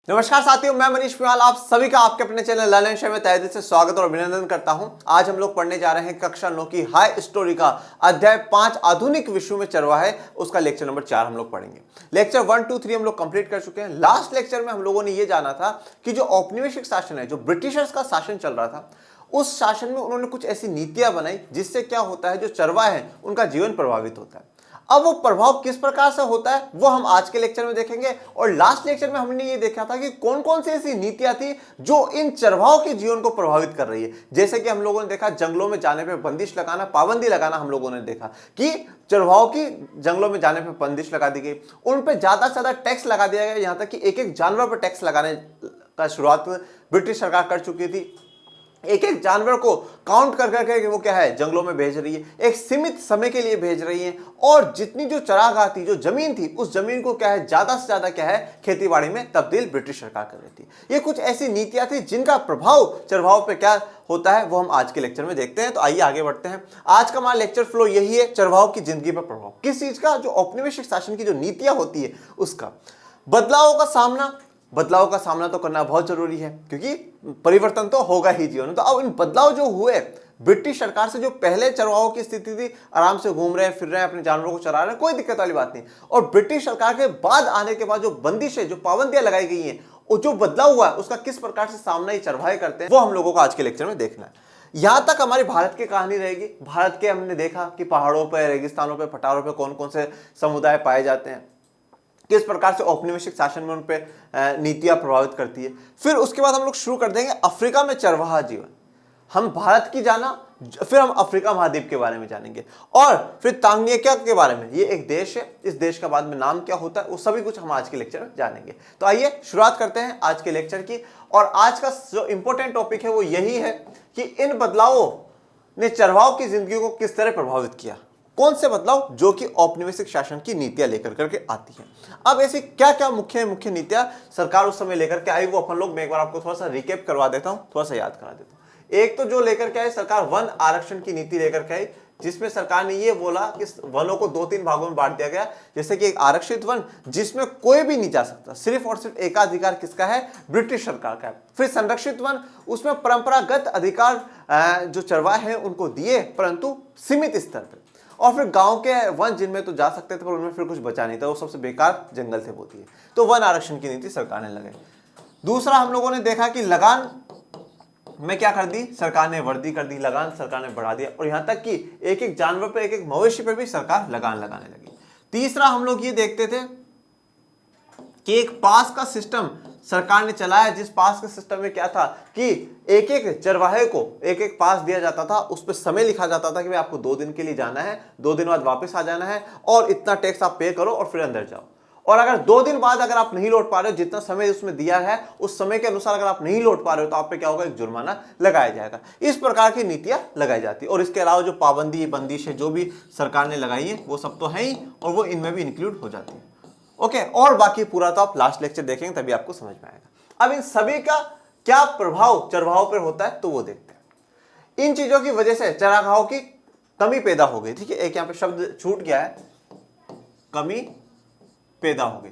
नमस्कार साथियों, मैं मनीष पिवाल आप सभी का आपके अपने चैनल लर्न एंड शेयर में तहे दिल से स्वागत और अभिनंदन करता हूं। आज हम लोग पढ़ने जा रहे हैं कक्षा 9 की हाई स्टोरी का अध्याय 5 आधुनिक विश्व में चरवाहा है, उसका लेक्चर नंबर 4 हम लोग पढ़ेंगे। लेक्चर 1, 2, 3 हम लोग कंप्लीट कर चुके हैं। लास्ट लेक्चर में हम लोगों ने ये जाना था कि जो औपनिवेशिक शासन है, जो ब्रिटिशर्स का शासन चल रहा था, उस शासन में उन्होंने कुछ ऐसी नीतियां बनाई जिससे क्या होता है, जो चरवाहा है उनका जीवन प्रभावित होता है। अब वो प्रभाव किस प्रकार से होता है वो हम आज के लेक्चर में देखेंगे। और लास्ट लेक्चर में हमने ये देखा था कि कौन कौन सी ऐसी नीतियां थी जो इन चरवाहों के जीवन को प्रभावित कर रही है। जैसे कि हम लोगों ने देखा जंगलों में जाने पे बंदिश लगाना, पाबंदी लगाना। हम लोगों ने देखा कि चरवाहों की जंगलों में जाने पर बंदिश लगा दी गई, उन पर ज्यादा से ज्यादा टैक्स लगा दिया गया। यहां तक कि एक एक जानवर पर टैक्स लगाने का शुरुआत ब्रिटिश सरकार कर चुकी थी। एक एक जानवर को काउंट कर करके वो क्या है, जंगलों में भेज रही है, एक सीमित समय के लिए भेज रही है। और जितनी जो चरागाह थी, जो जमीन थी, उस जमीन को क्या है, ज्यादा से ज्यादा क्या है, खेतीबाड़ी में तब्दील ब्रिटिश सरकार कर रही थी। ये कुछ ऐसी नीतियां थी जिनका प्रभाव चरवाहों पे क्या होता है वो हम आज के लेक्चर में देखते हैं। तो आइए आगे बढ़ते हैं। आज का हमारा लेक्चर फ्लो यही है, चरवाहों की जिंदगी पर प्रभाव किस चीज का, जो औपनिवेशिक शासन की जो नीतियां होती है उसका। बदलाव का सामना तो करना बहुत जरूरी है, क्योंकि परिवर्तन तो होगा ही जीवन में। तो अब इन बदलाव जो हुए ब्रिटिश सरकार से, जो पहले चरवाहों की स्थिति थी, आराम से घूम रहे हैं, फिर रहे हैं, अपने जानवरों को चरा रहे हैं, कोई दिक्कत वाली बात नहीं। और ब्रिटिश सरकार के बाद आने के बाद जो बंदिशें, जो पाबंदियां लगाई गई हैं, और जो बदलाव हुआ है उसका किस प्रकार से सामना ये चरवाहे करते हैं, वो हम लोगों को आज के लेक्चर में देखना है। यहां तक हमारी भारत की कहानी रहेगी। भारत के हमने देखा कि पहाड़ों पर, रेगिस्तानों पर, पठारों पर कौन कौन से समुदाय पाए जाते हैं, किस प्रकार से औपनिवेशिक शासन में उन पे नीतियां प्रभावित करती है। फिर उसके बाद हम लोग शुरू कर देंगे अफ्रीका में चरवाहा जीवन। हम भारत की जाना, फिर हम अफ्रीका महाद्वीप के बारे में जानेंगे, और फिर तांगनिका के बारे में। ये एक देश है, इस देश का बाद में नाम क्या होता है वो सभी कुछ हम आज के लेक्चर में जानेंगे। तो आइए शुरुआत करते हैं आज के लेक्चर की। और आज का जो इंपॉर्टेंट टॉपिक है वो यही है कि इन बदलावों ने चरवाहों की जिंदगी को किस तरह प्रभावित किया। कौन से बदलाव जो कि औपनिवेशिक शासन की नीतियां लेकर करके आती हैं। अब ऐसी क्या क्या मुख्य नीतियां सरकार उस समय लेकर के आई, वो अपन लोग मैं एक बार आपको थोड़ा सा रिकेप करवा देता हूं, थोड़ा सा याद करा देता हूं। एक तो जो लेकर के आई सरकार, वन आरक्षण की नीति लेकर के आई, जिसमें सरकार ने ये बोला कि वनों को 2-3 भागों में बांट दिया गया। जैसे कि एक आरक्षित वन जिसमें कोई भी नहीं जा सकता, सिर्फ और सिर्फ एकाधिकार किसका है, ब्रिटिश सरकार का है। फिर संरक्षित वन, उसमें परंपरागत अधिकार जो चरवाहे हैं उनको दिए, परंतु सीमित स्तर पर। और फिर गांव के वन जिनमें तो जा सकते थे, पर उनमें फिर कुछ बचा नहीं था, वो सबसे बेकार जंगल थे वो दिए। तो वन आरक्षण की नीति सरकार ने लगाई। दूसरा हम लोगों ने देखा कि लगान में क्या कर दी, सरकार ने वर्दी कर दी, लगान सरकार ने बढ़ा दिया। और यहां तक कि एक एक जानवर पे, एक एक मवेशी पे भी सरकार लगान लगाने लगी। तीसरा हम लोग ये देखते थे कि एक पास का सिस्टम सरकार ने चलाया, जिस पास के सिस्टम में क्या था कि एक एक चरवाहे को एक एक पास दिया जाता था, उस पर समय लिखा जाता था कि भाई आपको 2 दिन के लिए जाना है, 2 दिन बाद वापस आ जाना है, और इतना टैक्स आप पे करो और फिर अंदर जाओ। और अगर 2 दिन बाद अगर आप नहीं लौट पा रहे हो, जितना समय उसमें दिया है उस समय के अनुसार अगर आप नहीं लौट पा रहे हो, तो आप पे क्या होगा, एक जुर्माना लगाया जाएगा। इस प्रकार की नीतियां लगाई जाती है। और इसके अलावा जो पाबंदी बंदिश है जो भी सरकार ने लगाई है वो सब तो है ही, और वो इनमें भी इंक्लूड हो जाती है। ओके, और बाकी पूरा तो आप लास्ट लेक्चर देखेंगे तभी आपको समझ में आएगा। अब इन सभी का क्या प्रभाव चरवाहों पर होता है तो वो देखते हैं। इन चीजों की वजह से चरागाहों की कमी पैदा हो गई। ठीक है, एक यहां पे शब्द छूट गया है, कमी पैदा हो गई।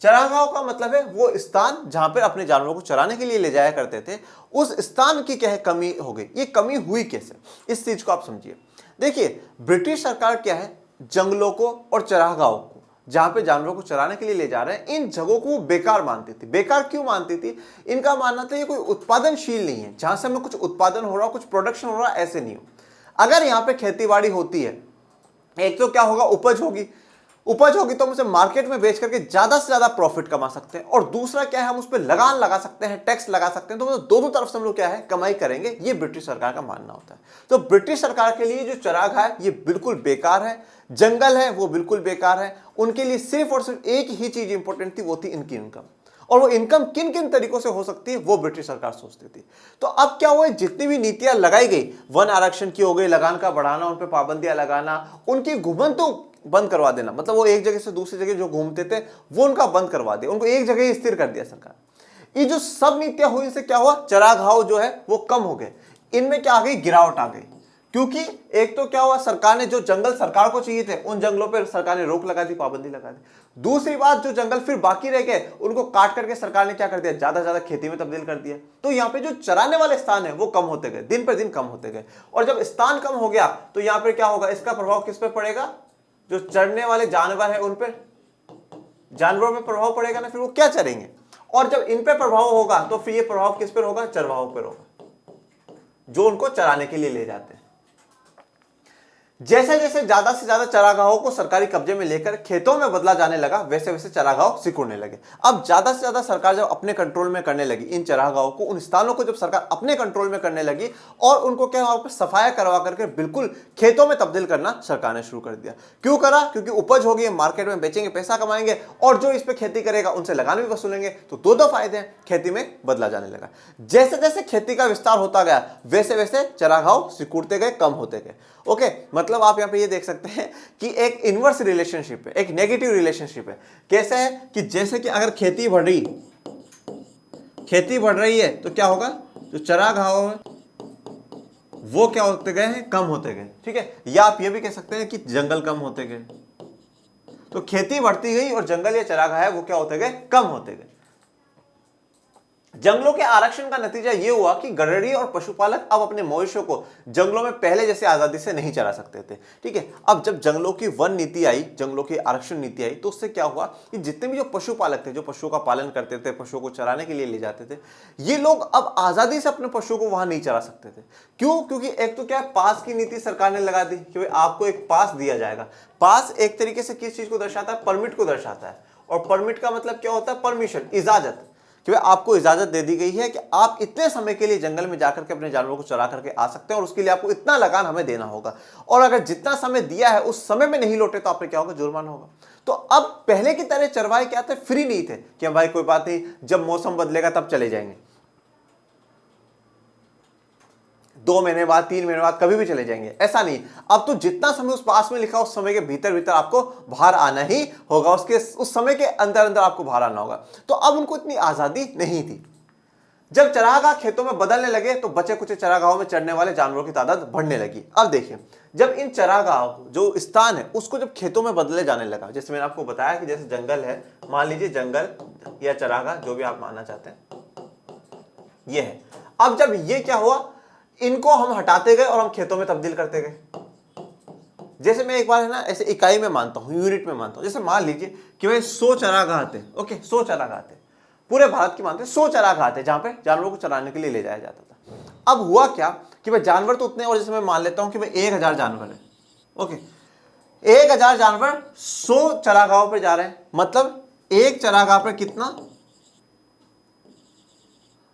चरागाहों का मतलब है वो स्थान जहां पर अपने जानवरों को चराने के लिए ले जाया करते थे, उस स्थान की क्या है, कमी हो गई। ये कमी हुई कैसे, इस चीज को आप समझिए। देखिए, ब्रिटिश सरकार क्या है, जंगलों को और चरागाहों को, जहां पे जानवरों को चराने के लिए ले जा रहे हैं, इन जगहों को बेकार मानती थी। बेकार क्यों मानती थी, इनका मानना था ये कोई उत्पादनशील नहीं है, जहां से हमें कुछ उत्पादन हो रहा, कुछ प्रोडक्शन हो रहा, ऐसे नहीं हो। अगर यहाँ पे खेतीबाड़ी होती है, एक तो क्या होगा, उपज होगी तो हम उसे मार्केट में बेच करके ज्यादा से ज्यादा प्रॉफिट कमा सकते हैं। और दूसरा क्या है, हम उस पर लगान लगा सकते हैं, टैक्स लगा सकते हैं, तो दोनों तरफ से हम लोग क्या है, कमाई करेंगे। ये ब्रिटिश सरकार का मानना होता है। तो ब्रिटिश सरकार के लिए जो चरागाह है ये बिल्कुल बेकार है, जंगल है वो बिल्कुल बेकार है। उनके लिए सिर्फ और सिर्फ एक ही चीज इंपॉर्टेंट थी, वो थी इनकी इनकम। और वो इनकम किन किन तरीकों से हो सकती है वो ब्रिटिश सरकार सोचती थी। तो अब क्या हुआ, जितनी भी नीतियां लगाई गई, वन आरक्षण की हो गई, लगान का बढ़ाना, उन पर पाबंदियां लगाना, उनकी घुमन तो बंद करवा देना, मतलब वो एक जगह से दूसरी जगह जो घूमते थे वो उनका बंद करवा दिया, उनको एक जगह ही स्थिर कर दिया सरकार। ये जो सब नीतियां हुई, इनसे क्या हुआ, चरागाह जो है वो कम हो गए, इनमें क्या आ गई, गिरावट आ गई। क्योंकि एक तो क्या हुआ, सरकार ने जो जंगल सरकार को चाहिए थे उन जंगलों पर सरकार ने रोक लगा दी, पाबंदी लगा दी। दूसरी बात, जो जंगल फिर बाकी रह गए उनको काट करके सरकार ने क्या कर दिया, ज्यादा ज्यादा खेती में तब्दील कर दिया। तो यहाँ पे जो चराने वाले स्थान है वो कम होते गए, दिन पर दिन कम होते गए। और जब स्थान कम हो गया तो यहाँ पे क्या होगा, इसका प्रभाव किस पे पड़ेगा, जो चरने वाले जानवर है उन पर, जानवरों पे प्रभाव पड़ेगा ना, फिर वो क्या चरेंगे। और जब इन पे प्रभाव होगा तो फिर ये प्रभाव किस पर होगा, चरवाहों पर होगा, जो उनको चराने के लिए ले जाते हैं। जैसे जैसे ज्यादा से ज्यादा चरागाहों को सरकारी कब्जे में लेकर खेतों में बदला जाने लगा, वैसे वैसे चरागाह सिकुड़ने लगे। अब ज्यादा से ज्यादा सरकार जब अपने कंट्रोल में करने लगी इन चरागाहों को, उन स्थानों को जब सरकार अपने कंट्रोल में करने लगी और उनको क्या वहां पर सफाया करवा करके बिल्कुल खेतों में तब्दील करना सरकार ने शुरू कर दिया। क्यों करा, क्योंकि उपज होगी, मार्केट में बेचेंगे, पैसा कमाएंगे, और जो इस पर खेती करेगा उनसे लगान भी वसूलेंगे, तो दो फायदे हैं, खेती में बदला जाने लगा। जैसे जैसे खेती का विस्तार होता गया वैसे वैसे चरागाह सिकुड़ते गए, कम होते गए। ओके, मतलब आप यहां पे ये देख सकते हैं कि एक इनवर्स रिलेशनशिप है, एक नेगेटिव रिलेशनशिप है। कैसे है कि जैसे कि अगर खेती बढ़ रही है तो क्या होगा, जो चरागाह है वो क्या होते गए हैं, कम होते गए। ठीक है, या आप ये भी कह सकते हैं कि जंगल कम होते गए। तो खेती बढ़ती गई और जंगल या चरागाह है वो क्या होते गए, कम होते गए। जंगलों के आरक्षण का नतीजा यह हुआ कि गडरिये और पशुपालक अब अपने मवेशियों को जंगलों में पहले जैसे आजादी से नहीं चरा सकते थे। ठीक है, अब जब जंगलों की वन नीति आई, जंगलों की आरक्षण नीति आई, तो उससे क्या हुआ कि जितने भी जो पशुपालक थे, जो पशुओं का पालन करते थे, पशुओं को चराने के लिए ले जाते थे, ये लोग अब आजादी से अपने पशुओं को वहां नहीं चरा सकते थे। क्यों, क्योंकि एक तो क्या है, पास की नीति सरकार ने लगा दी कि भाई आपको एक पास दिया जाएगा। पास एक तरीके से किस चीज को दर्शाता है, परमिट को दर्शाता है। और परमिट का मतलब क्या होता है, परमिशन, इजाजत, कि आपको इजाजत दे दी गई है कि आप इतने समय के लिए जंगल में जाकर के अपने जानवरों को चरा करके आ सकते हैं और उसके लिए आपको इतना लगान हमें देना होगा, और अगर जितना समय दिया है उस समय में नहीं लौटे तो आप पे क्या होगा, जुर्माना होगा। तो अब पहले की तरह चरवाहे क्या थे, फ्री नहीं थे कि भाई कोई बात नहीं, जब मौसम बदलेगा तब चले जाएंगे, 2 महीने बाद, 3 महीने बाद, कभी भी चले जाएंगे, ऐसा नहीं। अब तो जितना समय उस पास में लिखा उस समय के भीतर भीतर आपको बाहर आना ही होगा, उसके उस समय के अंदर अंदर आपको बाहर आना होगा। तो अब उनको इतनी आजादी नहीं थी। जब चरागाह खेतों में बदलने लगे तो बचे कुछ चरागाहों में चढ़ने वाले जानवरों की तादाद बढ़ने लगी। अब देखिए, जब इन चरागाह जो स्थान है उसको जब खेतों में बदले जाने लगा, जैसे मैंने आपको बताया कि जैसे जंगल है, मान लीजिए जंगल या चरागाह जो भी आप मानना चाहते हैं ये है। अब जब ये क्या हुआ, इनको हम हटाते गए और हम खेतों में तब्दील करते गए। जैसे मैं एक बार है ना ऐसे इकाई में मानता हूं, यूनिट में मानता हूं। जैसे मान लीजिए कि भाई 100 चरागाह थे, ओके 100 चरागाह थे, पूरे भारत की मानते हैं 100 चरागाह थे जहां पे जानवरों को चराने के लिए ले जाया जाता था। अब हुआ क्या कि भाई जानवर तो उतने, और जैसे मैं मान लेता हूं कि भाई 1000 जानवर है, ओके 1000 जानवर 100 चरागाहों पर जा रहे हैं, मतलब एक चरागाह पर कितना,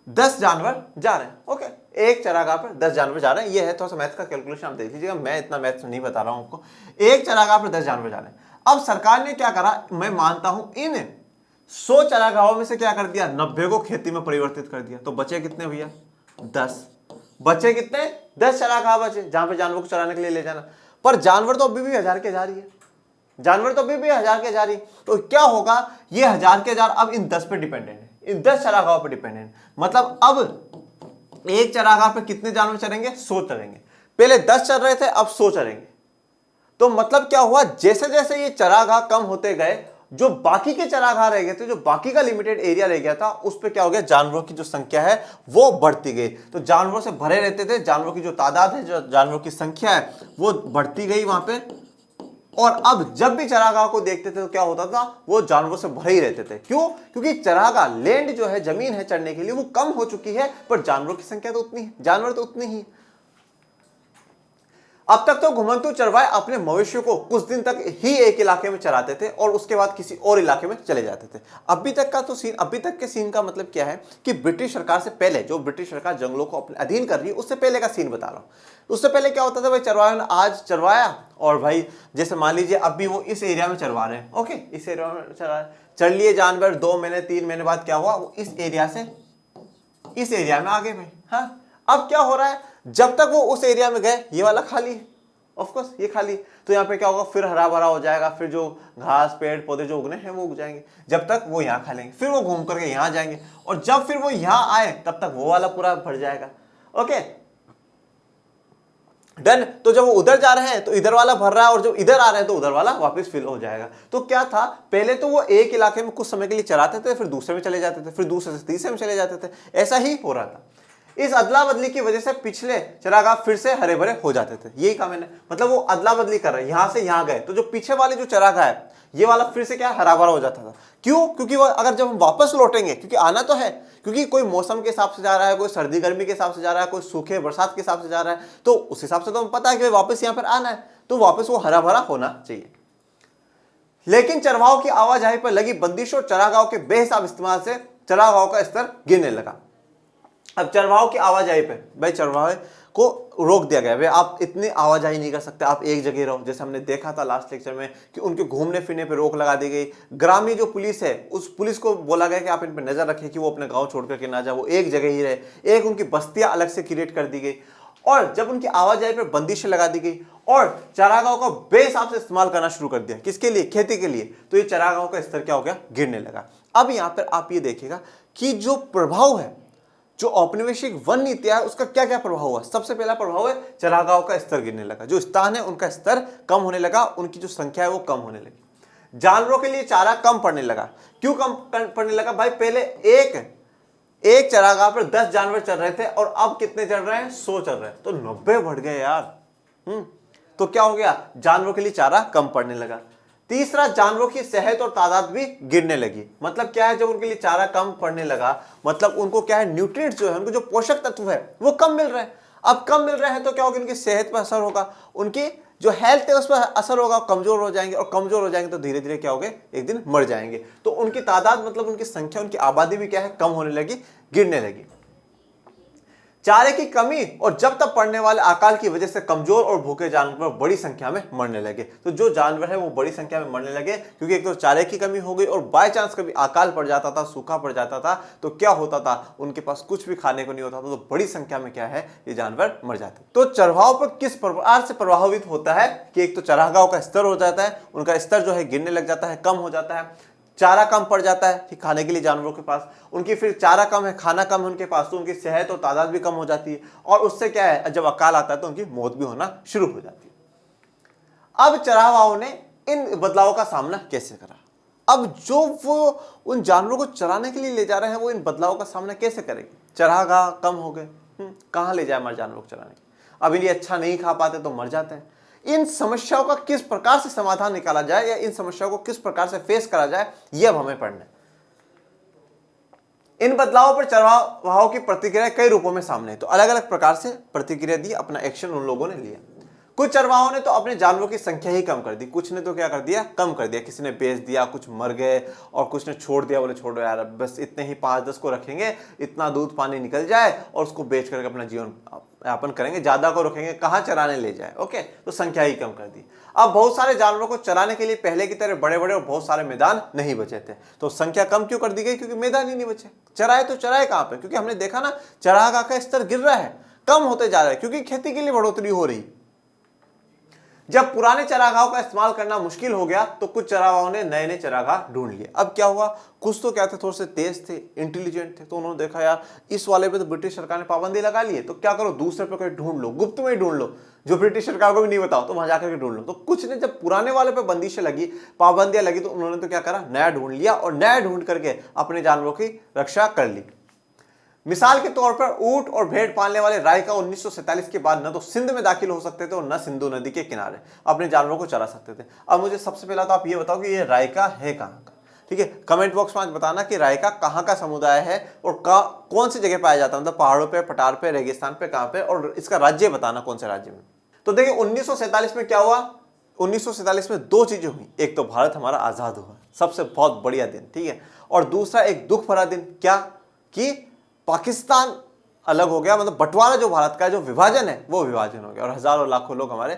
10 जानवर जा रहे हैं। ओके, एक चरागाह पर 10 जानवर जा रहे हैं। ये है थोड़ा सा मैथ का कैलकुलेशन, आप देख लीजिएगा, मैं इतना मैथ नहीं बता रहा हूं आपको। एक चरागाह पर 10 जानवर जा रहे हैं। अब सरकार ने क्या करा, मैं मानता हूं इन 100 चरागाहों में से क्या कर दिया, 90 को खेती में परिवर्तित कर दिया। तो बचे कितने भैया, 10। बचे कितने, 10 चरागाह बचे जहां पे जानवरों को चराने के लिए ले जाना। पर जानवर तो अभी भी 1000 के जा रही है, जानवर तो अभी भी 1000 के जा रही। तो क्या होगा, ये 1000 के 1000 अब इन 10 पे डिपेंडेंट है, इन 10 चरागाहों पर डिपेंडेंट। मतलब अब एक चरागाह पे कितने जानवर चरेंगे, 100 चरेंगे। पहले 10 चल रहे थे, अब 100 चरेंगे। तो मतलब क्या हुआ, जैसे जैसे ये चरागाह कम होते गए, जो बाकी के चरागाह रह गए थे, जो बाकी का लिमिटेड एरिया रह गया था, उस पे क्या हो गया, जानवरों की जो संख्या है वो बढ़ती गई। तो जानवरों से भरे रहते थे, जानवरों की जो तादाद है, जो जानवरों की संख्या है वो बढ़ती गई वहां पे। और अब जब भी चरागाह को देखते थे तो क्या होता था, वो जानवरों से भरे ही रहते थे। क्यों, क्योंकि चरागाह, लैंड जो है, जमीन है चढ़ने के लिए, वो कम हो चुकी है, पर जानवरों की संख्या तो उतनी है, जानवर तो उतने ही। अब तक तो घुमंतू चरवाहे अपने मवेशियों को कुछ दिन तक ही एक इलाके में चराते थे और उसके बाद किसी और इलाके में चले जाते थे। अभी तक का तो सीन, अभी तक के सीन का मतलब क्या है कि ब्रिटिश सरकार से पहले, जो ब्रिटिश सरकार जंगलों को अपने अधीन कर रही है, उससे पहले का सीन बता रहा हूं। उससे पहले क्या होता था, भाई चरवाहे ने आज चरवाया, और भाई जैसे मान लीजिए अब भी वो इस एरिया में चरवा रहे हैं, ओके इस एरिया में चढ़ लिए जानवर, 2 महीने 3 महीने बाद क्या हुआ, वो इस एरिया से इस एरिया में आ गए भाई। हाँ, अब क्या हो रहा है, जब तक वो उस एरिया में गए ये वाला खाली है, ऑफ कोर्स ये खाली, तो यहाँ पे क्या होगा, फिर हरा भरा हो जाएगा, फिर जो घास पेड़ पौधे जो उगने हैं वो उग जाएंगे। जब तक वो यहाँ खा लेंगे, फिर वो घूम करके यहाँ जाएंगे, और जब फिर वो यहाँ आए तब तक वो वाला पूरा भर जाएगा। Okay, done. तो जब वो उधर जा रहे हैं तो इधर वाला भर रहा है, और जब इधर आ रहे हैं तो उधर वाला वापस फिल हो जाएगा। तो क्या था, पहले तो वो एक इलाके में कुछ समय के लिए चराते थे, फिर दूसरे में चले जाते थे, फिर दूसरे से तीसरे में चले जाते थे, ऐसा ही हो रहा था। इस अदला बदली की वजह से पिछले चरागाह फिर से हरे भरे हो जाते थे। यही कहा मैंने, मतलब वो अदला बदली कर रहे हैं, यहां से यहां गए तो जो पीछे वाले जो चरागाह है ये वाला फिर से क्या हरा भरा हो जाता था। क्यों? क्योंकि वो अगर जब हम वापस लौटेंगे, क्योंकि आना तो है, क्योंकि कोई मौसम के हिसाब से जा रहा है, कोई सर्दी गर्मी के हिसाब से जा रहा है, कोई सूखे बरसात के हिसाब से जा रहा है, तो उस हिसाब से तो हमें पता है कि वापस यहाँ पर आना है, तो वापस वो हरा भरा होना चाहिए। लेकिन चरवाहों की आवाजाही पर लगी बंदिश और चरागाहों के बेहिसाब इस्तेमाल से चरागाहों का स्तर गिरने लगा। अब चरवाहों की आवाजाही पे भाई चरवाहे को रोक दिया गया, भाई आप इतनी आवाजाही नहीं कर सकते, आप एक जगह रहो। जैसे हमने देखा था लास्ट लेक्चर में कि उनके घूमने फिरने पे रोक लगा दी गई। ग्रामीण जो पुलिस है उस पुलिस को बोला गया कि आप इन पर नजर रखें कि वो अपने गांव छोड़ करके ना जाए, वो एक जगह ही रहे। एक उनकी बस्तियां अलग से क्रिएट कर दी गई, और जब उनकी आवाजाही पर बंदिशें लगा दी गई और चरागाहों का बेहिसाब से इस्तेमाल करना शुरू कर दिया, किसके लिए? खेती के लिए, तो ये चरागाहों का स्तर क्या हो गया? गिरने लगा। अब यहां पर आप ये देखिएगा कि जो प्रभाव है, जो औपनिवेशिक वन नीतियां है, उसका क्या क्या प्रभाव हुआ। सबसे पहला प्रभाव है चरागाहों का स्तर गिरने लगा, जो स्थान है उनका स्तर कम होने लगा, उनकी जो संख्या है वो कम होने लगी। जानवरों के लिए चारा कम पड़ने लगा। क्यों कम पड़ने लगा भाई? पहले एक चरागाह पर 10 जानवर चल रहे थे और अब कितने चल रहे हैं? 100 चल रहे हैं, तो 90 बढ़ गए यार। तो क्या हो गया? जानवरों के लिए चारा कम पड़ने लगा। तीसरा, जानवरों की सेहत और तादाद भी गिरने लगी। मतलब क्या है, जब उनके लिए चारा कम पड़ने लगा, मतलब उनको क्या है, न्यूट्रिएंट्स जो है, उनको जो पोषक तत्व है वो कम मिल रहे हैं। अब कम मिल रहे हैं तो क्या होगा? उनकी सेहत पर असर होगा, उनकी जो हेल्थ है उस पर असर होगा, कमजोर हो जाएंगे, और कमजोर हो जाएंगे तो धीरे धीरे क्या होगा? एक दिन मर जाएंगे। तो उनकी तादाद, मतलब उनकी संख्या, उनकी आबादी भी क्या है? कम होने लगी, गिरने लगी। चारे की कमी और जब तक पड़ने वाले अकाल की वजह से कमजोर और भूखे जानवर बड़ी संख्या में मरने लगे। तो जो जानवर है वो बड़ी संख्या में मरने लगे, क्योंकि एक तो चारे की कमी हो गई, और बाय चांस कभी अकाल पड़ जाता था, सूखा पड़ जाता था, तो क्या होता था? उनके पास कुछ भी खाने को नहीं होता था, तो बड़ी संख्या में क्या है? ये जानवर मर जाते। तो चरवाहों पर किस प्रकार से प्रभावित होता है कि एक तो चरागाहों का स्तर हो जाता है, उनका स्तर जो है गिरने लग जाता है, कम हो जाता है, चारा कम पड़ जाता है कि खाने के लिए जानवरों के पास, उनकी फिर चारा कम है, खाना कम है उनके पास, तो उनकी सेहत और तादाद भी कम हो जाती है, और उससे क्या है, जब अकाल आता है तो उनकी मौत भी होना शुरू हो जाती है। अब चरावाहों ने इन बदलावों का सामना कैसे करा? अब जो वो उन जानवरों को चराने के लिए ले जा रहे हैं, वो इन बदलावों का सामना कैसे करेंगे? चरागाह कम हो गए, कहां ले जाए हमारे जानवरों को चराने? अब इन्हें अच्छा नहीं खा पाते तो मर जाते हैं। इन समस्याओं का किस प्रकार से समाधान निकाला जाए, या इन समस्याओं को किस प्रकार से फेस करा जाए, यह अब हमें पढ़ना है। इन बदलावों पर चरवाहों की प्रतिक्रिया कई रूपों में सामने है, तो अलग अलग प्रकार से प्रतिक्रिया दी, अपना एक्शन उन लोगों ने लिया। कुछ चरवाहों ने तो अपने जानवरों की संख्या ही कम कर दी, कुछ ने तो क्या कर दिया? कम कर दिया। किसी ने बेच दिया, कुछ मर गए, और कुछ ने छोड़ दिया, बोले छोड़ो यार, बस इतने ही 5-10 को रखेंगे, इतना दूध पानी निकल जाए और उसको बेच करके अपना जीवन यापन करेंगे, ज्यादा को रखेंगे, कहाँ चराने ले जाए। ओके, तो संख्या ही कम कर दी। अब बहुत सारे जानवरों को चराने के लिए पहले की तरह बड़े बड़े और बहुत सारे मैदान नहीं बचे थे, तो संख्या कम क्यों कर दी गई? क्योंकि मैदान ही नहीं बचे। चराए तो चराए कहाँ पे? क्योंकि हमने देखा ना, चरागाह का स्तर गिर रहा है, कम होते जा रहा है, क्योंकि खेती के लिए बढ़ोतरी हो रही। जब पुराने चरागाहों का इस्तेमाल करना मुश्किल हो गया तो कुछ चरागाहों ने नए नए चरागाह ढूंढ लिए। अब क्या हुआ? कुछ तो क्या थे, थोड़े से तेज थे, इंटेलिजेंट थे, तो उन्होंने देखा यार इस वाले पे तो ब्रिटिश सरकार ने पाबंदी लगा ली है, तो क्या करो, दूसरे पे कहीं ढूंढ लो, गुप्त में ही ढूंढ लो, जो ब्रिटिश सरकार को भी नहीं बताओ, तो वहां जाकर के ढूंढ लो। तो कुछ ने जब पुराने वाले पे बंदिशें लगी, पाबंदियां लगी, तो उन्होंने तो क्या करा, नया ढूंढ लिया, और नया ढूंढ करके अपने जानवरों की रक्षा कर ली। मिसाल के तौर पर ऊंट और भेड़ पालने वाले रायका 1947 के बाद न तो सिंध में दाखिल हो सकते थे और न सिंधु नदी के किनारे अपने जानवरों को चरा सकते थे। अब मुझे सबसे पहला तो आप ये बताओ कि ये रायका है कहाँ का? ठीक है, कमेंट बॉक्स में आज बताना कि रायका कहाँ का समुदाय है और कौन सी जगह पाया जाता है, मतलब पहाड़ों पे, पठार पे, रेगिस्तान पे, कहाँ पे, और इसका राज्य बताना कौन से राज्य में। तो देखिए 1947 में क्या हुआ? 1947 में दो चीजें हुई। एक तो भारत हमारा आजाद हुआ, सबसे बहुत बढ़िया दिन, ठीक है, और दूसरा एक दुख भरा दिन, क्या कि पाकिस्तान अलग हो गया, मतलब बंटवारा जो भारत का जो विभाजन है वो विभाजन हो गया, और हजारों लाखों लोग हमारे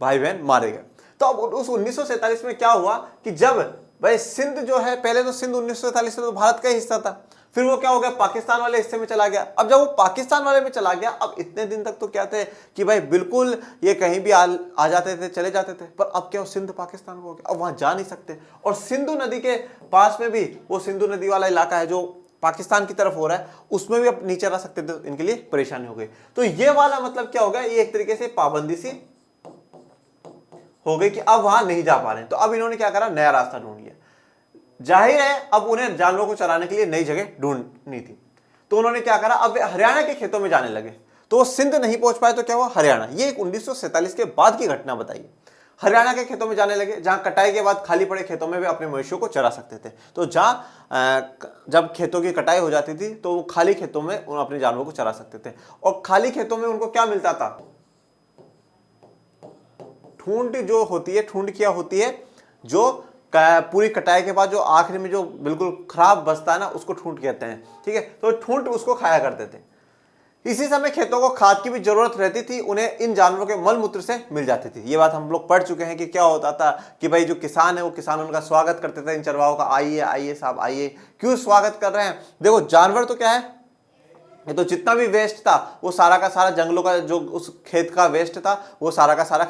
भाई बहन मारे गए। तो अब उस 1947 में क्या हुआ कि जब भाई सिंध जो है, पहले तो सिंध 1947 में तो भारत का ही हिस्सा था, फिर वो क्या हो गया, पाकिस्तान वाले हिस्से में चला गया। अब जब वो पाकिस्तान वाले में चला गया, अब इतने दिन तक तो क्या थे कि भाई बिल्कुल ये कहीं भी आ जाते थे, चले जाते थे, पर अब क्या हो, सिंध पाकिस्तान को हो गया, अब वहां जा नहीं सकते। और सिंधु नदी के पास में भी वो सिंधु नदी वाला इलाका है जो पाकिस्तान की तरफ हो रहा है, उसमें भी अब नहीं चरा सकते थे, इनके लिए परेशानी हो गई। तो ये वाला मतलब क्या हो गया, ये एक तरीके से पाबंदी सी हो गई कि अब वहां नहीं जा पा रहे। तो अब इन्होंने क्या करा, नया रास्ता ढूंढ लिया। जाहिर है अब उन्हें जानवरों को चराने के लिए नई जगह ढूंढनी थी, तो उन्होंने क्या करा, अब वे हरियाणा के खेतों में जाने लगे। तो वो सिंध नहीं पहुंच पाए तो क्या हुआ, हरियाणा। ये एक 1947 के बाद की घटना बताइए। हरियाणा के खेतों में जाने लगे, जहां कटाई के बाद खाली पड़े खेतों में वे अपने मवेशियों को चरा सकते थे। तो जहां जब खेतों की कटाई हो जाती थी तो वो खाली खेतों में उन अपने जानवरों को चरा सकते थे। और खाली खेतों में उनको क्या मिलता था, ठूंठ जो होती है, ठूंठ क्या होती है, जो पूरी कटाई के बाद जो आखिरी में जो बिल्कुल खराब बचता है ना, उसको ठूंठ कहते हैं। ठीक है, तो ठूंठ उसको खाया करते थे। इसी समय खेतों को खाद की भी जरूरत रहती थी, उन्हें इन जानवरों के मल मूत्र से मिल जाती थी। ये बात हम लोग पढ़ चुके हैं कि क्या होता था कि भाई जो किसान है वो किसान उनका स्वागत करते थे इन चरवाहों का, आइए आइए साहब आइए। क्यों स्वागत कर रहे हैं, देखो जानवर तो क्या है, ये तो जितना भी वेस्ट था वो सारा का सारा जंगलों का जो उस खेत का वेस्ट था वो सारा का सारा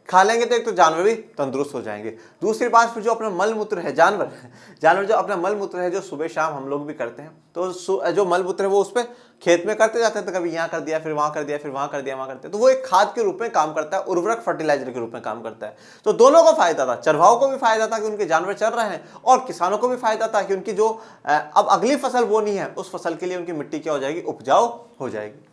खा लेंगे तो एक तो जानवर भी तंदुरुस्त हो जाएंगे। दूसरी बात, फिर जो अपना मल मूत्र है, जानवर जो अपना मल मूत्र है जो सुबह शाम हम लोग भी करते हैं, तो जो मल मूत्र है वो उस पर खेत में करते जाते थे, कभी यहाँ कर दिया, फिर वहां कर दिया, फिर वहां कर दिया, वहां करते, तो वो एक खाद के रूप में काम करता है, उर्वरक फर्टिलाइजर के रूप में काम करता है। तो दोनों को फायदा था, चरवाहों को भी फायदा था कि उनके जानवर चर रहे हैं, और किसानों को भी फायदा था कि उनकी जो अब अगली फसल बोनी है उस फसल के लिए उनकी मिट्टी क्या हो जाएगी, उपजाऊ हो जाएगी।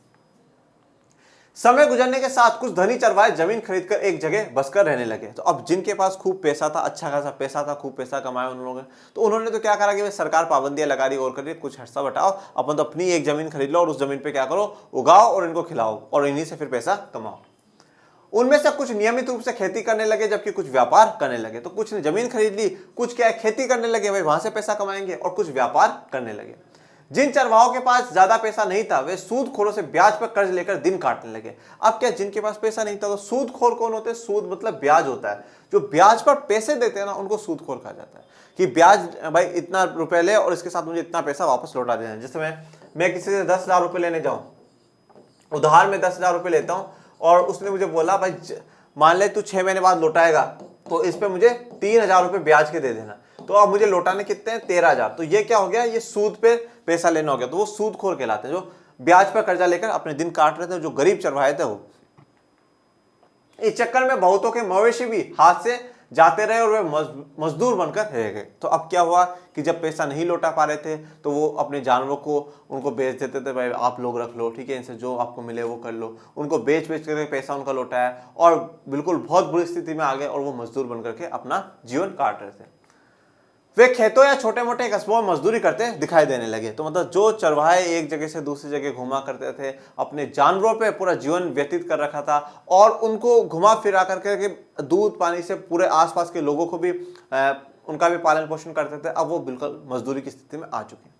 समय गुजरने के साथ कुछ धनी चरवाहे जमीन खरीदकर एक जगह बसकर रहने लगे। तो अब जिनके पास खूब पैसा था, अच्छा खासा पैसा था, खूब पैसा कमाया उन लोगों ने, तो उन्होंने तो क्या करा कि सरकार पाबंदियां लगा दी और करिए कुछ हिस्सा बटाओ, अपन तो अपनी एक जमीन खरीद लो और उस जमीन पे क्या करो, उगाओ और इनको खिलाओ और इन्हीं से फिर पैसा कमाओ। उनमें से कुछ नियमित रूप से खेती करने लगे, जबकि कुछ व्यापार करने लगे। तो कुछ ने जमीन खरीद ली, कुछ क्या खेती करने लगे, भाई वहां से पैसा कमाएंगे, और कुछ व्यापार करने लगे। जिन चरवाहों के पास ज्यादा पैसा नहीं था वे सूदखोरों से ब्याज पर कर्ज लेकर दिन काटने लगे। अब क्या, जिनके पास पैसा नहीं था, तो सूदखोर कौन होते हैं, सूद मतलब ब्याज होता है, जो ब्याज पर पैसे देते हैं ना उनको सूदखोर कहा जाता है। कि ब्याज, भाई इतना रुपए ले और इसके साथ मुझे इतना पैसा वापस लौटा देना। जैसे मैं किसी से 10,000 रुपए लेने जाऊं, उधार में 10,000 रुपए लेता हूं, और उसने मुझे बोला भाई मान ले तू 6 महीने बाद लौटाएगा, तो इस पे मुझे 3,000 रुपए ब्याज के दे देना। तो अब मुझे लौटाने कितने हैं, 13,000। तो ये क्या हो गया, ये सूद पे पैसा लेना हो गया। तो वो सूदखोर कहलाते हैं, जो ब्याज पर कर्जा लेकर अपने दिन काट रहे थे, जो गरीब चरवाहे थे वो। इस चक्कर में बहुतों के मवेशी भी हाथ से जाते रहे और वे मजदूर बनकर रह गए। तो अब क्या हुआ कि जब पैसा नहीं लौटा पा रहे थे तो वो अपने जानवरों को उनको बेच देते थे, भाई आप लोग रख लो, ठीक है, इनसे जो आपको मिले वो कर लो। उनको बेच करके पैसा उनका लौटाया और बिल्कुल बहुत बुरी स्थिति में आ गए और वो मजदूर बनकर के अपना जीवन काट रहे थे। वे खेतों या छोटे मोटे कस्बों में मजदूरी करते दिखाई देने लगे। तो मतलब जो चरवाहे एक जगह से दूसरी जगह घुमा करते थे, अपने जानवरों पे पूरा जीवन व्यतीत कर रखा था और उनको घुमा फिरा करके दूध पानी से पूरे आसपास के लोगों को भी उनका भी पालन पोषण करते थे, अब वो बिल्कुल मजदूरी की स्थिति में आ चुके हैं।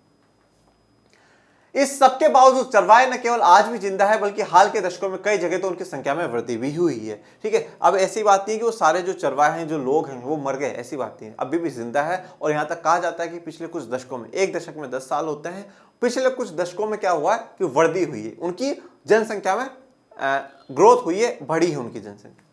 इस सबके बावजूद चरवाहे न केवल आज भी जिंदा है बल्कि हाल के दशकों में कई जगह तो उनकी संख्या में वृद्धि भी हुई है। ठीक है, अब ऐसी बात नहीं है कि वो सारे जो चरवाहे हैं, जो लोग हैं, वो मर गए, ऐसी बात नहीं है, अभी भी जिंदा है। और यहाँ तक कहा जाता है कि पिछले कुछ दशकों में, एक दशक में 10 साल होते हैं, पिछले कुछ दशकों में क्या हुआ है कि वृद्धि हुई है, उनकी जनसंख्या में ग्रोथ हुई है, बढ़ी है उनकी जनसंख्या।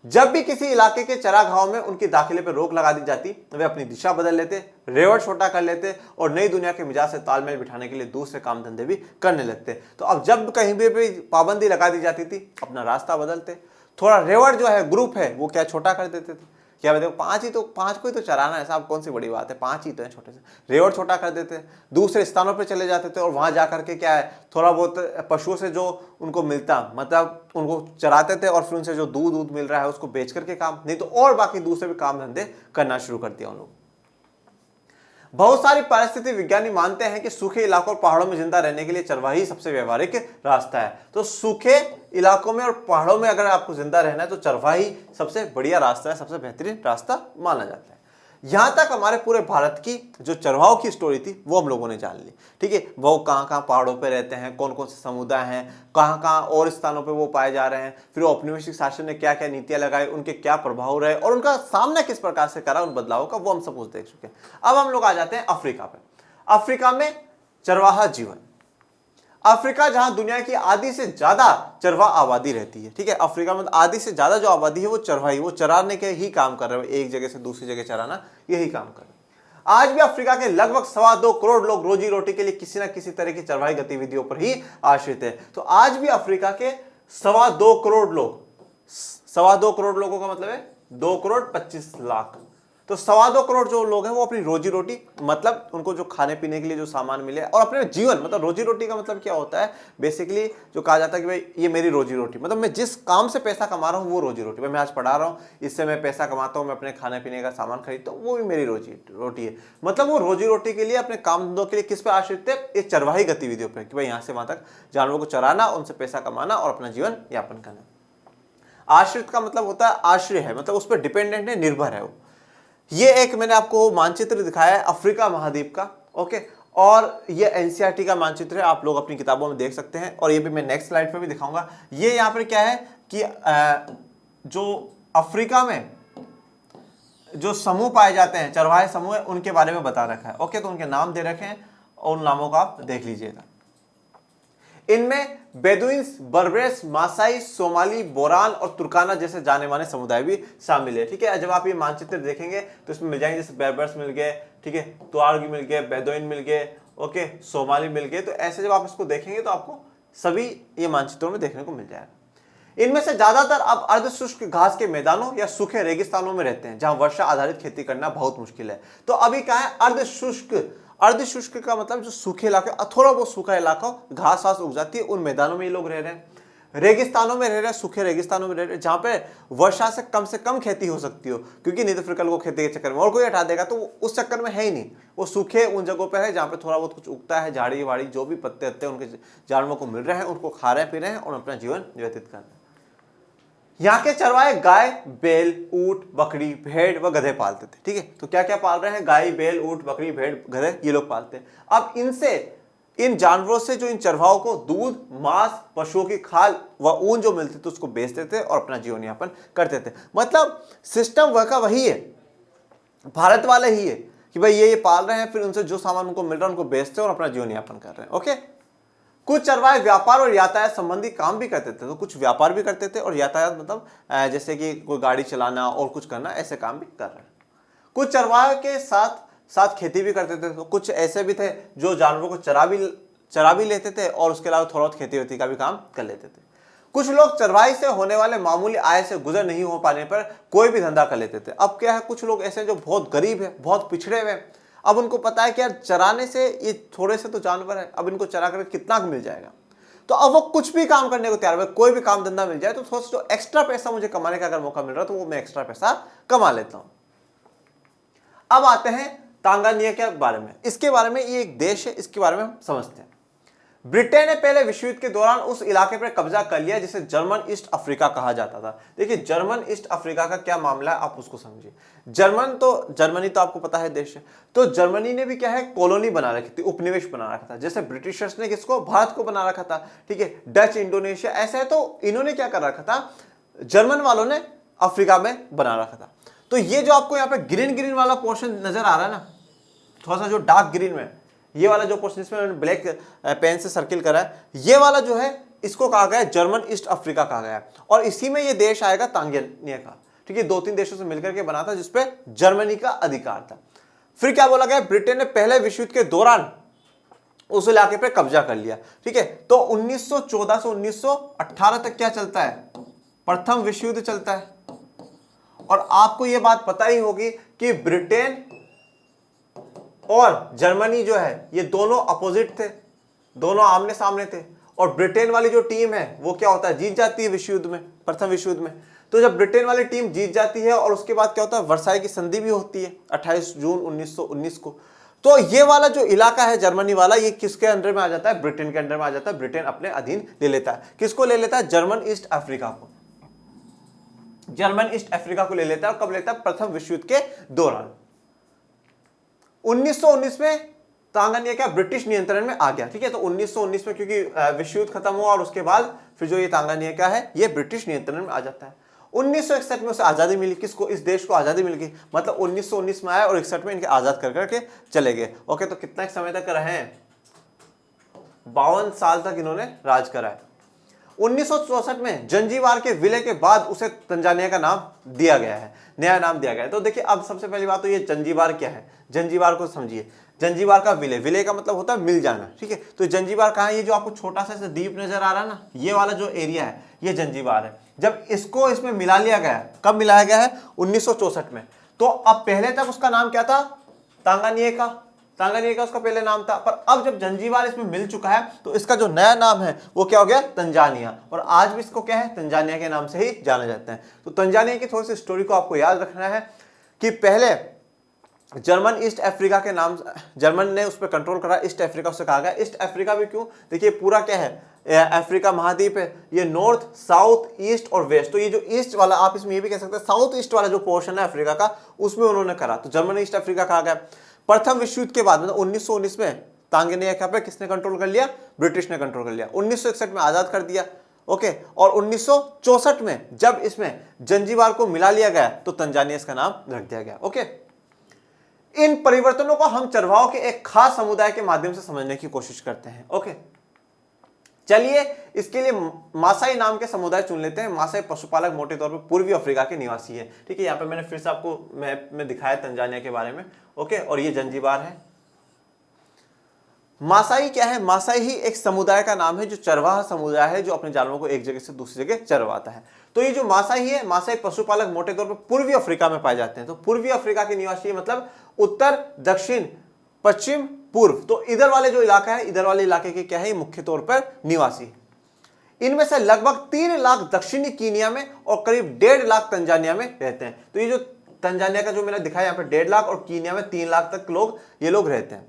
जब भी किसी इलाके के चरागाहों में उनके दाखिले पर रोक लगा दी जाती, वे अपनी दिशा बदल लेते, रेवड़ छोटा कर लेते और नई दुनिया के मिजाज से तालमेल बिठाने के लिए दूसरे काम धंधे भी करने लगते। तो अब जब कहीं भी पाबंदी लगा दी जाती थी, अपना रास्ता बदलते, थोड़ा रेवड़ जो है, ग्रुप है, वो क्या छोटा कर देते थे। क्या देखो, 5 को ही तो चराना है साहब, कौन सी बड़ी बात है, 5 ही तो है छोटे से। रेवड़ छोटा कर देते, दूसरे स्थानों पर चले जाते थे और वहां जाकर के क्या है, थोड़ा बहुत पशुओं से जो उनको मिलता, मतलब उनको चराते थे और फिर उनसे जो दूध मिल रहा है उसको बेच करके काम, नहीं तो और बाकी दूसरे भी काम धंधे करना शुरू कर दिया उन लोग। बहुत सारी परिस्थिति विज्ञानी मानते हैं कि सूखे इलाकों और पहाड़ों में जिंदा रहने के लिए चरवाही सबसे व्यवहारिक रास्ता है। तो सूखे इलाकों में और पहाड़ों में अगर आपको जिंदा रहना है तो चरवाही सबसे बढ़िया रास्ता है, सबसे बेहतरीन रास्ता माना जाता है। यहां तक हमारे पूरे भारत की जो चरवाहों की स्टोरी थी वो हम लोगों ने जान ली। ठीक है, वो कहाँ कहाँ पहाड़ों पे रहते हैं, कौन कौन से समुदाय हैं, कहाँ कहाँ और स्थानों पे वो पाए जा रहे हैं, फिर वो औपनिवेशिक शासन ने क्या क्या नीतियां लगाई, उनके क्या प्रभाव रहे और उनका सामना किस प्रकार से करा उन बदलावों का, वो हम सब कुछ देख चुके हैं। अब हम लोग आ जाते हैं अफ्रीका पे। अफ्रीका में चरवाहा जीवन, अफ्रीका जहां दुनिया की आधी से ज्यादा चरवा आबादी रहती है। ठीक है, अफ्रीका में आधी से ज्यादा जो आबादी है वो चरवाही, वो चराने के ही काम कर रहे हैं, एक जगह से दूसरी जगह चराना, यही काम कर रहे हैं। आज भी अफ्रीका के लगभग 2.25 करोड़ लोग रोजी रोटी के लिए किसी न किसी तरह की चरवाही गतिविधियों पर ही आश्रित है। तो आज भी अफ्रीका के 2.25 करोड़ लोग, 2.25 करोड़ लोगों का मतलब है 2,25,00,000, तो 2.25 करोड़ जो लोग हैं वो अपनी रोजी रोटी, मतलब उनको जो खाने पीने के लिए जो सामान मिले और अपने जीवन, मतलब रोजी रोटी का मतलब क्या होता है, बेसिकली जो कहा जाता है कि भाई ये मेरी रोजी रोटी, मतलब मैं जिस काम से पैसा कमा रहा हूँ वो रोजी रोटी। मैं आज पढ़ा रहा हूँ, इससे मैं पैसा कमाता हूँ, मैं अपने खाने पीने का सामान खरीदता हूँ, वो भी मेरी रोजी रोटी है। मतलब वो रोजी रोटी के लिए, अपने काम धंधों के लिए किस पे आश्रित थे, ये चरवाही गतिविधियों पर, कि भाई यहाँ से वहां तक जानवरों को चराना, उनसे पैसा कमाना और अपना जीवन यापन करना। आश्रित का मतलब होता है आश्रय है, मतलब उस पर डिपेंडेंट है, निर्भर है वो। ये एक मैंने आपको मानचित्र दिखाया है अफ्रीका महाद्वीप का, ओके, और ये एनसीईआरटी का मानचित्र है, आप लोग अपनी किताबों में देख सकते हैं, और ये भी मैं नेक्स्ट स्लाइड पे भी दिखाऊंगा। ये यहाँ पर क्या है कि जो अफ्रीका में जो समूह पाए जाते हैं, चरवाहे समूह है, उनके बारे में बता रखा है, ओके, तो उनके नाम दे रखे हैं और उन नामों का आप देख लीजिएगा। इनमें बेदुइन्स, बर्बरेस, मासाई, सोमाली, बोरान और तुर्काना जैसे जाने माने समुदाय भी शामिल है। ठीक है, जब आप ये मानचित्र देखेंगे तो इसमें मिल जाएंगे, जैसे बेरबर्स मिल गए, ठीक है, तुआर्ग मिल गए, बेदुइन मिल गए, ओके, सोमाली मिल गए। तो ऐसे जब आप इसको देखेंगे तो आपको सभी ये मानचित्रों में देखने को मिल जाएगा। इनमें से ज्यादातर अब अर्धशुष्क घास के मैदानों या सूखे रेगिस्तानों में रहते हैं, जहां वर्षा आधारित खेती करना बहुत मुश्किल है। तो अभी क्या है, अर्धशुष्क, अर्धशुष्क का मतलब जो सूखे इलाके, थोड़ा बहुत सूखा इलाका, घास वास उग जाती है, उन मैदानों में ये लोग रह रहे हैं। रेगिस्तानों में रह रहे हैं, सूखे रेगिस्तानों में रह रहे हैं, जहां पे वर्षा से कम खेती हो सकती हो, क्योंकि नहीं तो फिर कल को खेती के चक्कर में और कोई हटा देगा, तो उस चक्कर में है ही नहीं। वो सूखे उन जगहों पर है जहां पे थोड़ा बहुत कुछ उगता है, झाड़ी वाड़ी जो भी पत्ते होते हैं उनके जानवरों को मिल रहे हैं, उनको खा रहे हैं, पी रहे हैं और अपना जीवन व्यतीत कर रहे हैं। यहाँ के चरवाहे गाय, बैल, ऊंट, बकरी, भेड़ व गधे पालते थे। ठीक है, तो क्या क्या पाल रहे हैं, गाय, बैल, ऊंट, बकरी, भेड़, गधे, ये लोग पालते हैं। अब इनसे, इन जानवरों से जो इन चरवाहों को दूध, मांस, पशुओं की खाल व ऊन जो मिलती थी उसको बेचते थे और अपना जीवन यापन करते थे। मतलब सिस्टम वह का वही है, भारत वाले ही है कि भाई ये पाल रहे हैं, फिर उनसे जो सामान उनको मिल रहा है उनको बेचते हैं और अपना जीवन यापन कर रहे हैं। ओके, कुछ चरवाहे व्यापार और यातायात संबंधी काम भी करते थे, तो कुछ व्यापार भी करते थे और यातायात मतलब जैसे कि कोई गाड़ी चलाना और कुछ करना, ऐसे काम भी कर रहे हैं। कुछ चरवाहे के साथ साथ खेती भी करते थे, तो कुछ ऐसे भी थे जो जानवरों को चरा भी लेते थे और उसके अलावा थोड़ा बहुत खेती वेती का भी काम कर लेते थे। कुछ लोग चरवाही से होने वाले मामूली आय से गुजर नहीं हो पाने पर कोई भी धंधा कर लेते थे। अब क्या है, कुछ लोग ऐसे जो बहुत गरीब है, बहुत पिछड़े हुए, अब उनको पता है कि यार चराने से ये थोड़े से तो जानवर है, अब इनको चरा कर कितना मिल जाएगा, तो अब वो कुछ भी काम करने को तैयार है। कोई भी काम धंधा मिल जाए तो थोड़ा सा जो एक्स्ट्रा पैसा मुझे कमाने का अगर मौका मिल रहा है तो वो मैं एक्स्ट्रा पैसा कमा लेता हूं। अब आते हैं तांगानिया के बारे में। इसके बारे में, ये एक देश है, इसके बारे में हम समझते हैं। ब्रिटेन ने पहले विश्व युद्ध के दौरान उस इलाके पर कब्जा कर लिया जिसे जर्मन ईस्ट अफ्रीका कहा जाता था। देखिए, जर्मन ईस्ट अफ्रीका का क्या मामला है आप उसको समझिए। जर्मनी तो आपको पता है देश है, तो जर्मनी ने भी क्या है, कॉलोनी बना रखी थी, उपनिवेश बना रखा था, जैसे ब्रिटिशर्स ने किसको, भारत को बना रखा था। ठीक है, डच, इंडोनेशिया ऐसा है, तो इन्होंने क्या कर रखा था, जर्मन वालों ने अफ्रीका में बना रखा था। तो ये जो आपको यहाँ पे ग्रीन ग्रीन वाला पोर्शन नजर आ रहा है ना, थोड़ा सा जो डार्क ग्रीन में, ये वाला जो पोर्शन इसमें मैंने ब्लैक पेन से सर्किल करा है, ये वाला जो है इसको कहा गया है जर्मन ईस्ट अफ्रीका कहा गया है, और इसी में ये देश आएगा तांगानिया का। ठीक है, 2-3 देशों से मिलकर के बना था जिसपे जर्मनी का अधिकार था। फिर क्या बोला गया, ब्रिटेन ने पहले विश्व युद्ध के दौरान उस इलाके पे कब्जा कर लिया। ठीक है, तो 1914 से 1918 तक क्या चलता है, प्रथम विश्व युद्ध चलता है। और आपको यह बात पता ही होगी कि ब्रिटेन और जर्मनी जो है ये दोनों अपोजिट थे, दोनों आमने सामने थे, और ब्रिटेन वाली जो टीम है वो क्या होता है, जीत जाती है विश्व युद्ध में, प्रथम विश्व युद्ध में। तो जब ब्रिटेन वाली टीम जीत जाती है और उसके बाद क्या होता है, वर्साई की संधि भी होती है 28 जून 1919 को। तो ये वाला जो इलाका है जर्मनी वाला, ये किसके अंडर में आ जाता है, ब्रिटेन के अंडर में आ जाता है। ब्रिटेन अपने अधीन ले लेता है, किसको ले लेता है, जर्मन ईस्ट अफ्रीका को, जर्मन ईस्ट अफ्रीका को ले लेता है। और कब लेता है, प्रथम विश्व युद्ध के दौरान। 1919 में तांगानिया क्या ब्रिटिश नियंत्रण में आ गया। ठीक है, तो 1919 में क्योंकि विश्व युद्ध खत्म हुआ और उसके बाद फिर जो ये तांगानिया क्या है, ये ब्रिटिश नियंत्रण में आ जाता है। 1961 में उसे आजादी मिली, किसको, इस देश को आजादी मिल गई। मतलब 1919 में आया और 61 में इनके आजाद कर करके चले गए। ओके, तो कितना समय तक रहे हैं, 52 साल तक इन्होंने राज करा है। 1964 में जंजीबार के विलय के बाद उसे तंजानिया का नाम दिया गया है, नया नाम दिया गया है। तो देखिए, अब सबसे पहली बात तो ये जंजीबार क्या है, जंजीबार को समझिए, जंजीबार का विलय, विलय का मतलब होता है मिल जाना, ठीक है। तो जंजीबार कहाँ है, ये जो आपको छोटा सा द्वीप नजर आ रहा है ना, ये वाला जो एरिया है ये जंजीबार है। जब इसको इसमें मिला लिया गया, कब मिलाया गया है, 1964 में। तो अब पहले तक उसका नाम क्या था, तांगानिका, तांगानिका उसका पहले नाम था, पर अब जब जंजीबार इसमें मिल चुका है तो इसका जो नया नाम है वो क्या हो गया, तंजानिया। और आज भी इसको क्या है, तंजानिया के नाम से ही जाना जाता है। तो तंजानिया की थोड़ी सी स्टोरी को आपको याद रखना है कि पहले जर्मन ईस्ट अफ्रीका के नाम, जर्मन ने उस पर कंट्रोल करा, ईस्ट अफ्रीका उससे कहा गया। ईस्ट अफ्रीका भी क्यों, देखिए पूरा क्या है, अफ्रीका महाद्वीप है, ये नॉर्थ, साउथ, ईस्ट और वेस्ट। तो ये जो ईस्ट वाला, आप इसमें ये भी कह सकते हैं साउथ ईस्ट वाला जो पोर्शन है अफ्रीका का, उसमें उन्होंने करा, तो जर्मन ईस्ट अफ्रीका कहा गया। प्रथम विश्व युद्ध के बाद मतलब 1919 में तांगानिका पे किसने कंट्रोल कर लिया, ब्रिटिश ने कंट्रोल कर लिया। 1961 में आजाद कर दिया, ओके। और 1964 में जब इसमें जंजीबार को मिला लिया गया तो तंजानिया इसका नाम रख दिया गया, ओके। इन परिवर्तनों को हम चरवाहों के एक खास समुदाय के माध्यम से समझने की कोशिश करते हैं, ओके। चलिए इसके लिए मासाई नाम के समुदाय चुन लेते हैं। मासाई पशुपालक मोटे तौर पर पूर्वी अफ्रीका के निवासी है, ठीक है। यहाँ पे मैंने फिर से आपको मैप में दिखाया तंजानिया के बारे में, ओके। और ये जंजीबार है। मासाई क्या है, मासाई ही एक समुदाय का नाम है जो चरवाहा समुदाय है, जो अपने जानवरों को एक जगह से दूसरी जगह चरवाता है। तो ये जो मासाई है, मासाई पशुपालक मोटे तौर पर पूर्वी अफ्रीका में पाए जाते हैं। तो पूर्वी अफ्रीका के निवासी मतलब उत्तर, दक्षिण, पश्चिम, पूर्व। तो इधर वाले जो इलाका है, इधर वाले इलाके के क्या है, मुख्य तौर पर निवासी। इनमें से लगभग 3 लाख दक्षिणी कीनिया में और करीब 1.5 लाख तंजानिया में रहते हैं। तो ये जो तंजानिया का जो मैंने दिखाया यहाँ पे 1.5 लाख और कीनिया में 3 लाख तक ये लोग रहते हैं।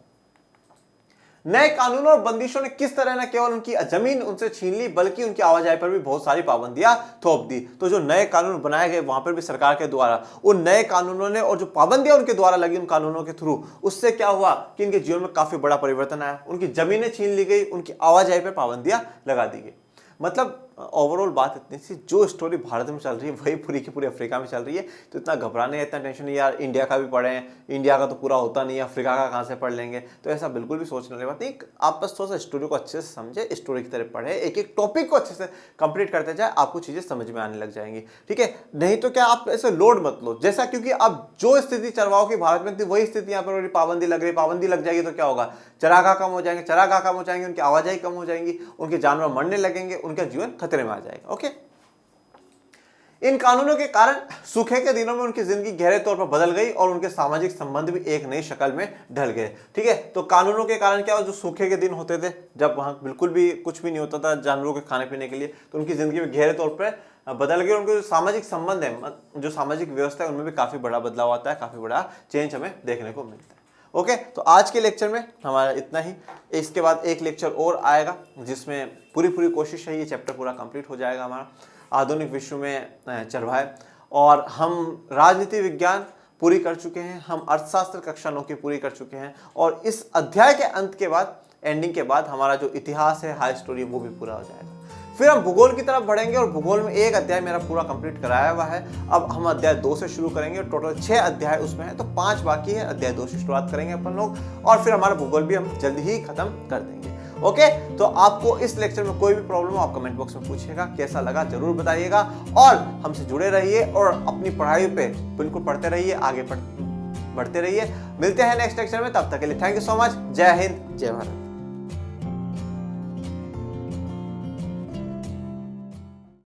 नए कानूनों और बंदिशों ने किस तरह न केवल उनकी जमीन उनसे छीन ली, बल्कि उनकी आवाजाही पर भी बहुत सारी पाबंदियां थोप दी। तो जो नए कानून बनाए गए वहां पर भी सरकार के द्वारा, उन नए कानूनों ने और जो पाबंदियां उनके द्वारा लगी उन कानूनों के थ्रू, उससे क्या हुआ कि इनके जीवन में काफी बड़ा परिवर्तन आया। उनकी जमीनें छीन ली गई, उनकी आवाजाही पर पाबंदियां लगा दी गई। मतलब ओवरऑल बात इतनी सी, जो स्टोरी भारत में चल रही है वही पूरी की पूरी अफ्रीका में चल रही है। तो इतना घबराने, इतना टेंशन नहीं यार, इंडिया का भी पढ़ें, इंडिया का तो पूरा होता नहीं है, अफ्रीका का कहाँ से पढ़ लेंगे, तो ऐसा बिल्कुल भी सोचने वाली बात नहीं। आप बस थोड़ा सा स्टोरी को अच्छे से समझे, स्टोरी की तरह पढ़े, एक एक टॉपिक को अच्छे से कंप्लीट करते जाए, आपको चीजें समझ में आने लग जाएंगी, ठीक है। नहीं तो क्या आप ऐसे लोड मत लो जैसा, क्योंकि अब जो स्थिति चरवाहों की भारत में थी वही स्थिति यहाँ पर पाबंदी लग रही, पाबंदी लग जाएगी तो क्या होगा, चरागाह कम हो जाएंगे, चरागाह कम हो जाएंगे, उनकी आवाजाही कम हो जाएंगी, उनके जानवर मरने लगेंगे, उनका जीवन खतरे में आ जाएगा, ओके। इन कानूनों के कारण सूखे के दिनों में उनकी जिंदगी गहरे तौर पर बदल गई और उनके सामाजिक संबंध भी एक नई शक्ल में ढल गए, ठीक है। तो कानूनों के कारण क्या, जो सूखे के दिन होते थे, जब वहां बिल्कुल भी कुछ भी नहीं होता था जानवरों के खाने पीने के लिए, तो उनकी जिंदगी में गहरे तौर पर बदल गई। उनके जो सामाजिक संबंध है, जो सामाजिक व्यवस्था है, उनमें भी काफी बड़ा बदलाव आता है, काफी बड़ा चेंज हमें देखने को मिलता है, ओके। तो आज के लेक्चर में हमारा इतना ही। इसके बाद एक लेक्चर और आएगा जिसमें पूरी कोशिश है ये चैप्टर पूरा कंप्लीट हो जाएगा हमारा, आधुनिक विश्व में चरवाहे। और हम राजनीति विज्ञान पूरी कर चुके हैं, हम अर्थशास्त्र कक्षा 9 की पूरी कर चुके हैं, और इस अध्याय के अंत के बाद, एंडिंग के बाद, हमारा जो इतिहास है, हाई स्टोरी, वो भी पूरा हो जाएगा। फिर हम भूगोल की तरफ बढ़ेंगे और भूगोल में एक अध्याय मेरा पूरा कंप्लीट कराया हुआ है। अब हम अध्याय 2 से शुरू करेंगे, टोटल 6 अध्याय उसमें है, तो 5 बाकी है, अध्याय 2 से शुरुआत करेंगे अपन लोग, और फिर हमारा भूगोल भी हम जल्दी ही खत्म कर देंगे, ओके। तो आपको इस लेक्चर में कोई भी प्रॉब्लम हो आप कमेंट बॉक्स में पूछिएगा, कैसा लगा जरूर बताइएगा, और हमसे जुड़े रहिए और अपनी पढ़ाई पे बिल्कुल पढ़ते रहिए, आगे बढ़ते रहिए। मिलते हैं नेक्स्ट लेक्चर में, तब तक के लिए थैंक यू सो मच। जय हिंद, जय भारत।